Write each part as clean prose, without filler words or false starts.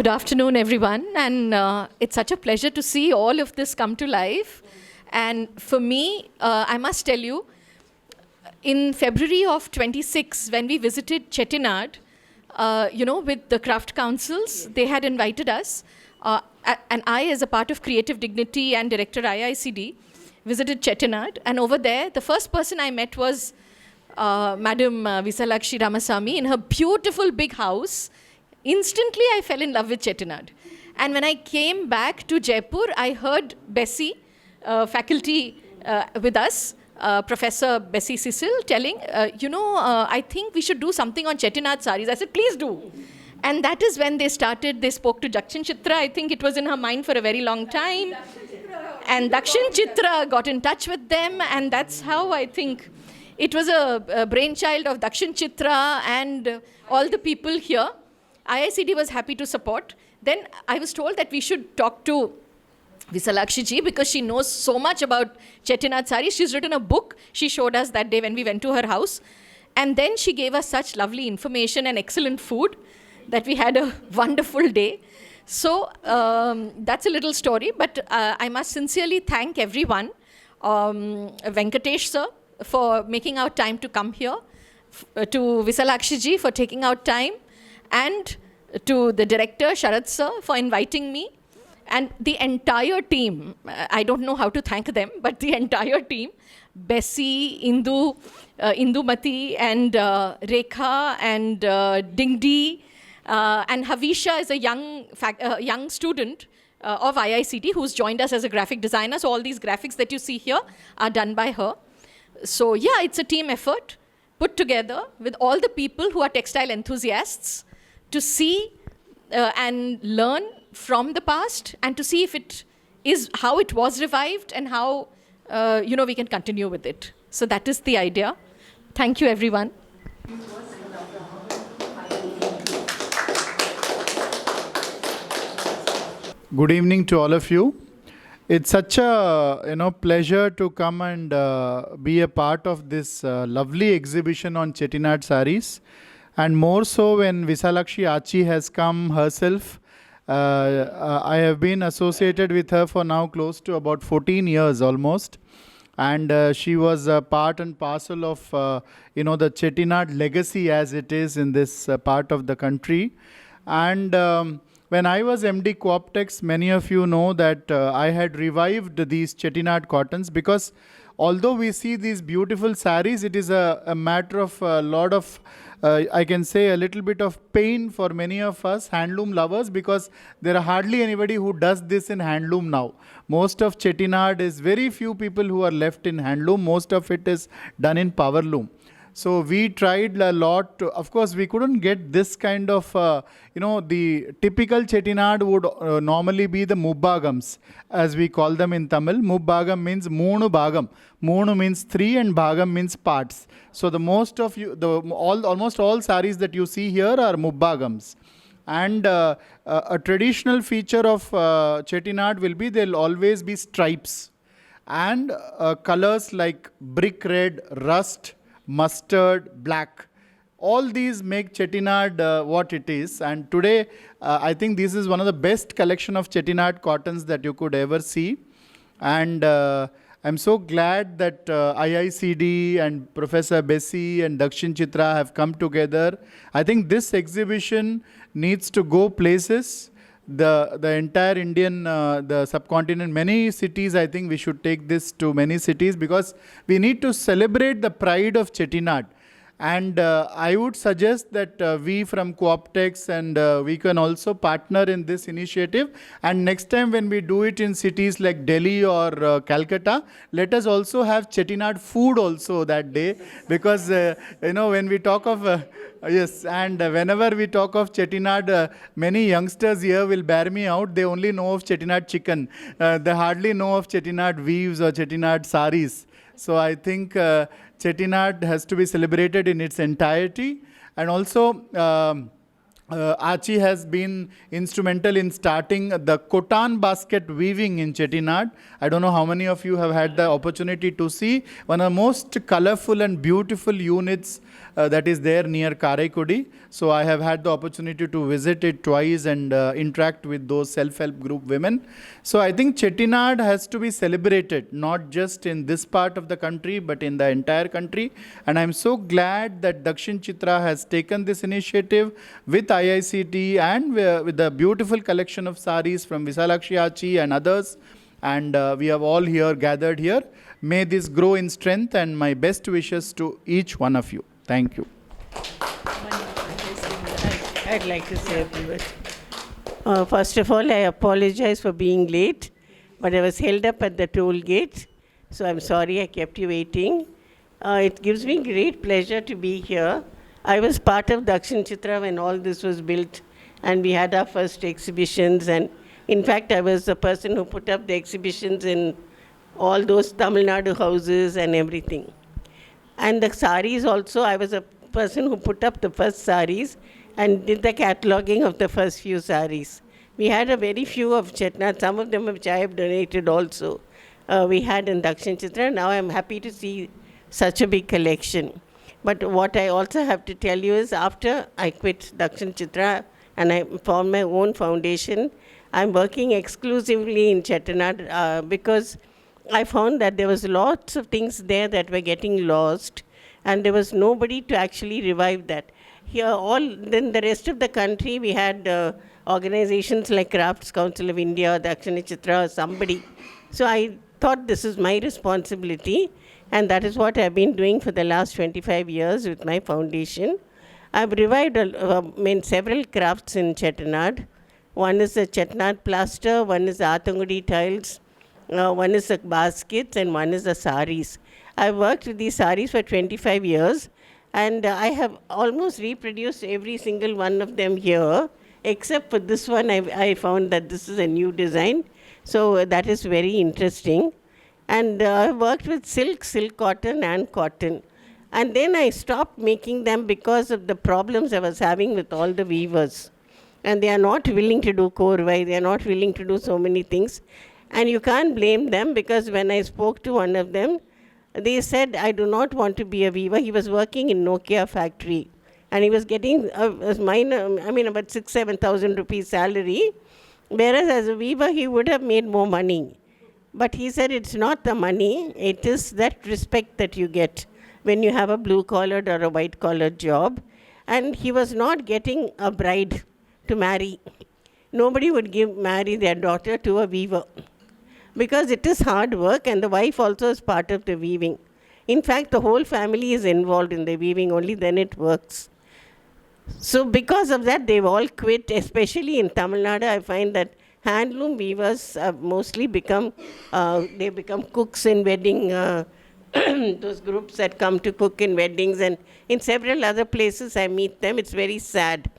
Good afternoon, everyone. And it's such a pleasure to see all of this come to life. And for me, I must tell you, in February of 26, when we visited Chettinadu, with the craft councils, they had invited us. And I, as a part of Creative Dignity and Director IICD, visited Chettinadu. And over there, the first person I met was Madam Visalakshi Ramasamy in her beautiful big house. Instantly, I fell in love with Chettinadu. And when I came back to Jaipur, I heard Bessie, faculty with us, Professor Bessie Cecil, telling, I think we should do something on Chettinadu sarees. I said, please do. And that is when they spoke to DakshinaChitra. I think it was in her mind for a very long time. And DakshinaChitra got in touch with them. And that's how I think it was a brainchild of DakshinaChitra and all the people here. IICD was happy to support. Then I was told that we should talk to Visalakshi ji because she knows so much about Chettinadu sarees. She's written a book. She showed us that day when we went to her house. And then she gave us such lovely information and excellent food that we had a wonderful day. So that's a little story. But I must sincerely thank everyone. Venkatesh sir for making out time to come here. To Visalakshi ji for taking out time. And to the director, Sharad sir, for inviting me. And the entire team, I don't know how to thank them, but the entire team, Bessie, Indumati, and Rekha, and Dingdi, and Havisha is a young student of IICT who's joined us as a graphic designer. So all these graphics that you see here are done by her. So yeah, it's a team effort put together with all the people who are textile enthusiasts to see and learn from the past and to see if it is how it was revived and how we can continue with it. So that is the idea. Thank you, everyone. Good evening to all of you. It's such a pleasure to come and be a part of this lovely exhibition on Chettinadu sarees. And more so when Visalakshi Achi has come herself. I have been associated with her for now close to about 14 years almost. And she was a part and parcel of, the Chettinadu legacy as it is in this part of the country. And when I was MD Co-optex, many of you know that I had revived these Chettinadu cottons because although we see these beautiful sarees, it is a matter of a lot of I can say a little bit of pain for many of us handloom lovers because there are hardly anybody who does this in handloom now. Most of Chettinadu is very few people who are left in handloom. Most of it is done in powerloom. So we tried a lot. Of course, we couldn't get this kind of, the typical Chettinadu would normally be the mubbagams, as we call them in Tamil. Mubbagam means moonu bagam. Moonu means three and bagam means parts. So the most of you, almost all sarees that you see here are mubbagams. And a traditional feature of Chettinadu will be there will always be stripes and colors like brick red, rust, mustard, black. All these make Chettinadu what it is. And today, I think this is one of the best collection of Chettinadu cottons that you could ever see. And I'm so glad that IICD and Professor Bessie and DakshinaChitra have come together. I think this exhibition needs to go places. The entire Indian, the subcontinent, many cities, I think we should take this to many cities because we need to celebrate the pride of Chettinadu. And I would suggest that we from Co-optex and we can also partner in this initiative. And next time when we do it in cities like Delhi or Calcutta, let us also have Chettinadu food also that day. Because, when we talk of... yes, and whenever we talk of Chettinadu, many youngsters here will bear me out. They only know of Chettinadu chicken. They hardly know of Chettinadu weaves or Chettinadu sarees. So I think Chettinadu has to be celebrated in its entirety. And also, Achi has been instrumental in starting the Kotan basket weaving in Chettinad. I don't know how many of you have had the opportunity to see one of the most colorful and beautiful units that is there near Karaikudi. So I have had the opportunity to visit it twice and interact with those self-help group women. So I think Chettinad has to be celebrated, not just in this part of the country, but in the entire country. And I'm so glad that DakshinaChitra has taken this initiative with IICT and with the beautiful collection of sarees from Visalakshi Achi and others. And we have all here gathered here. May this grow in strength, and my best wishes to each one of you. Thank you. I'd like to say a few words. First of all, I apologize for being late, but I was held up at the toll gate, so I'm sorry I kept you waiting. It gives me great pleasure to be here. I was part of DakshinaChitra when all this was built, and we had our first exhibitions, and in fact, I was the person who put up the exhibitions in all those Tamilnadu houses and everything. And the sarees also, I was a person who put up the first sarees and did the cataloging of the first few sarees. We had a very few of Chettinad, some of them which I have donated also. We had in DakshinaChitra. Now I'm happy to see such a big collection. But what I also have to tell you is after I quit DakshinaChitra and I formed my own foundation, I'm working exclusively in Chettinad because I found that there was lots of things there that were getting lost, and there was nobody to actually revive that. Here, then the rest of the country, we had organizations like Crafts Council of India, DakshinaChitra, somebody. So I thought this is my responsibility, and that is what I've been doing for the last 25 years with my foundation. I've revived several crafts in Chettinad. One is the Chettinad plaster, one is the Athangudi tiles, one is the baskets, and one is the sarees. I've worked with these sarees for 25 years, and I have almost reproduced every single one of them here, except for this one. I found that this is a new design, so that is very interesting. And I've worked with silk cotton, and cotton. And then I stopped making them because of the problems I was having with all the weavers. And they are not willing to do korvai, they are not willing to do so many things. And you can't blame them, because when I spoke to one of them, they said, I do not want to be a weaver. He was working in Nokia factory, and he was getting about 6,000-7,000 rupees salary, whereas as a weaver, he would have made more money. But he said, it's not the money, it is that respect that you get when you have a blue-collared or a white-collared job. And he was not getting a bride to marry. Nobody would marry their daughter to a weaver, because it is hard work, and the wife also is part of the weaving. In fact, the whole family is involved in the weaving, only then it works. So because of that, they've all quit, especially in Tamil Nadu. I find that handloom weavers have mostly become cooks in wedding, those groups that come to cook in weddings, and in several other places I meet them. It's very sad.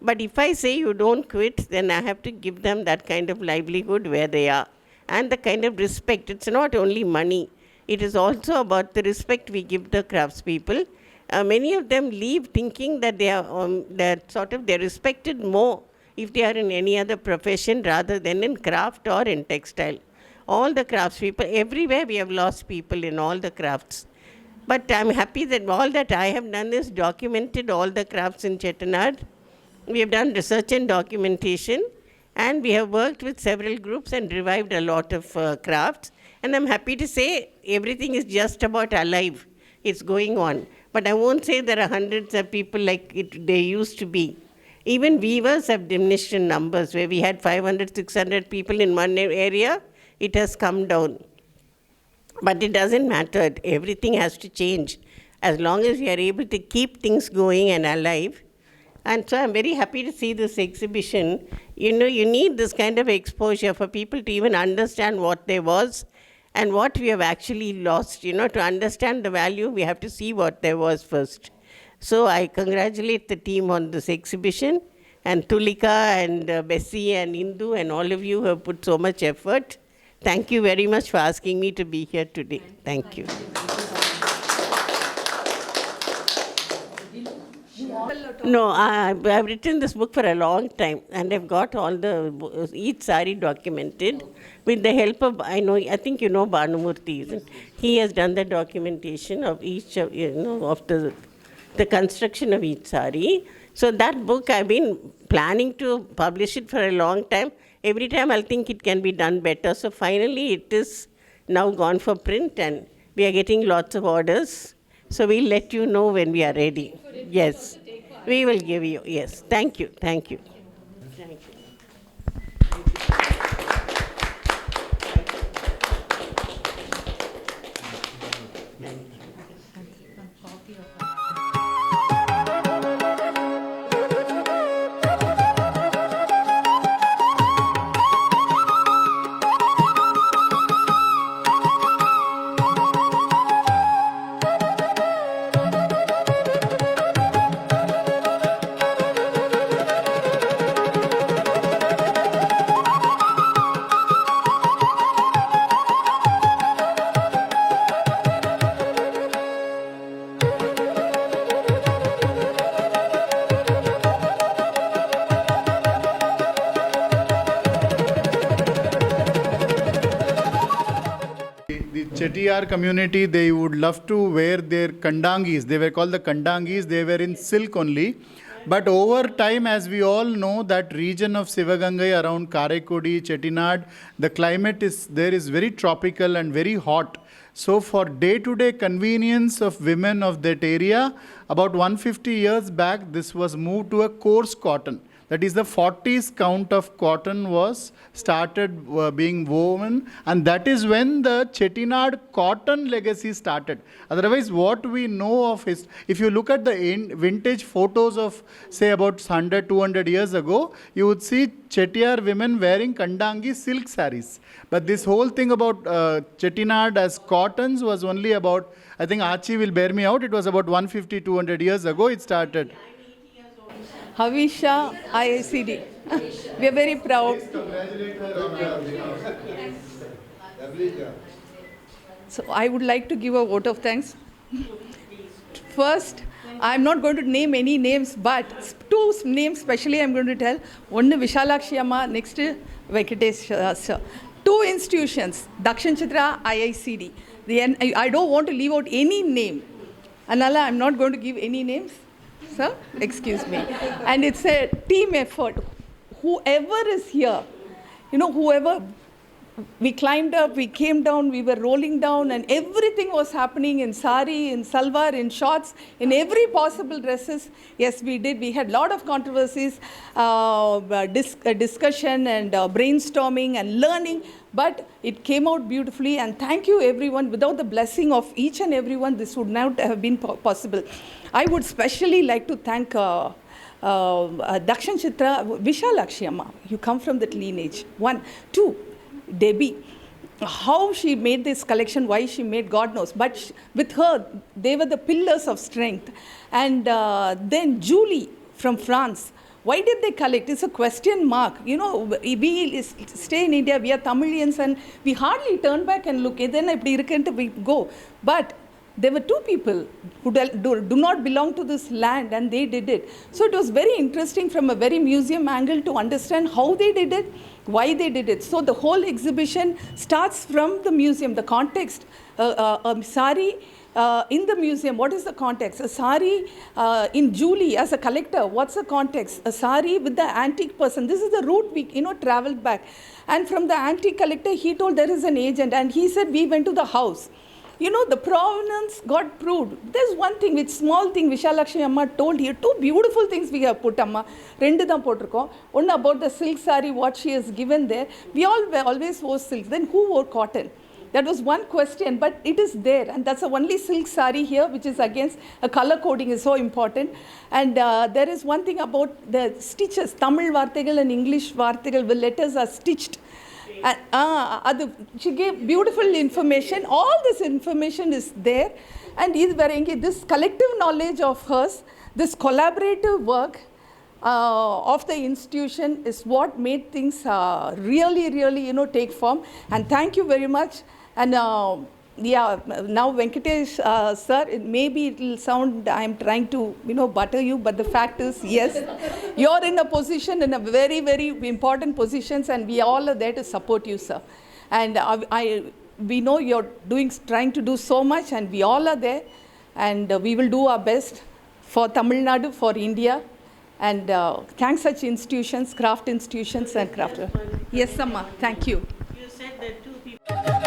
But if I say you don't quit, then I have to give them that kind of livelihood where they are, and the kind of respect. It's not only money. It is also about the respect we give the craftspeople. Many of them leave thinking that they're respected more if they are in any other profession rather than in craft or in textile. All the craftspeople, everywhere we have lost people in all the crafts. But I'm happy that all that I have done is documented all the crafts in Chettinad. We have done research and documentation, and we have worked with several groups and revived a lot of crafts. And I'm happy to say everything is just about alive. It's going on. But I won't say there are hundreds of people like they used to be. Even weavers have diminished in numbers. Where we had 500, 600 people in one area, it has come down. But it doesn't matter. Everything has to change. As long as we are able to keep things going and alive. And so I'm very happy to see this exhibition. You need this kind of exposure for people to even understand what there was and what we have actually lost. To understand the value, we have to see what there was first. So I congratulate the team on this exhibition, and Tulika and Bessie and Indu and all of you who have put so much effort. Thank you very much for asking me to be here today. Thank you. No, I've written this book for a long time, and I've got all each sari documented with the help of, I think you know Bhanumurthy, isn't he? Has done the documentation of each of, of the construction of each sari. So that book, I've been planning to publish it for a long time. Every time I'll think it can be done better. So finally it is now gone for print, and we are getting lots of orders. So we'll let you know when we are ready. Yes, we will give you. Yes, thank you, thank you. Thank you. The Chettiar community, they would love to wear their kandangis. They were called the kandangis. They were in silk only. But over time, as we all know, that region of Sivagangai around Karaikudi, Chettinad, the climate is very tropical and very hot. So for day-to-day convenience of women of that area, about 150 years back, this was moved to a coarse cotton. That is, the 40s count of cotton was started being woven, and that is when the Chettinad cotton legacy started. Otherwise, what we know of is, if you look at the vintage photos of, say, about 100, 200 years ago, you would see Chettiar women wearing kandangi silk sarees. But this whole thing about Chettinad as cottons was only about, I think Archie will bear me out, it was about 150, 200 years ago it started. Havisha, IICD. We are very proud. So I would like to give a vote of thanks. First, I'm not going to name any names, but two names specially I'm going to tell. One Vishalakshi Amma, next Venkatesh sir. Two institutions, DakshinaChitra, IICD. I don't want to leave out any name. Anala, I'm not going to give any names. Sir, excuse me. And it's a team effort. Whoever is here, whoever, we climbed up, we came down, we were rolling down, and everything was happening in sari, in salwar, in shorts, in every possible dresses. Yes, we did. We had a lot of controversies, discussion and brainstorming and learning, but it came out beautifully. And thank you, everyone. Without the blessing of each and everyone, this would not have been possible. I would specially like to thank DakshinaChitra, Vishalakshi Amma. You come from that lineage. One. Two, Debbie. How she made this collection, why she made, God knows. But with her, they were the pillars of strength. And then Julie from France. Why did they collect? It's a question mark. We stay in India, we are Tamilians, and we hardly turn back and look. Then we go. But there were two people who do not belong to this land, and they did it. So it was very interesting from a very museum angle to understand how they did it, why they did it. So the whole exhibition starts from the museum, the context. Sari in the museum, what is the context? A sari in Julie as a collector, what's the context? A sari with the antique person. This is the route we traveled back. And from the antique collector, he told there is an agent, and he said we went to the house. The provenance got proved. There's one thing, which small thing Vishalakshi Amma told here. Two beautiful things we have put, Amma. Rendu dhaan potirukkom. One about the silk sari, what she has given there. We always wore silk. Then who wore cotton? That was one question, but it is there. And that's the only silk sari here, which is against color coding is so important. And there is one thing about the stitches. Tamil varthigal and English varthigal, the letters are stitched. She gave beautiful information. All this information is there. And this collective knowledge of hers, this collaborative work of the institution is what made things really, really, take form. And thank you very much. And Yeah, now Venkatesh, sir, maybe it will sound I'm trying to, butter you, but the fact is, yes, you're in a position, in a very, very important positions, and we all are there to support you, sir. And we know you're trying to do so much, and we all are there, and we will do our best for Tamilnadu, for India, and thanks such institutions, craft institutions, and craft. Yes, Amma, thank you. You said that two people.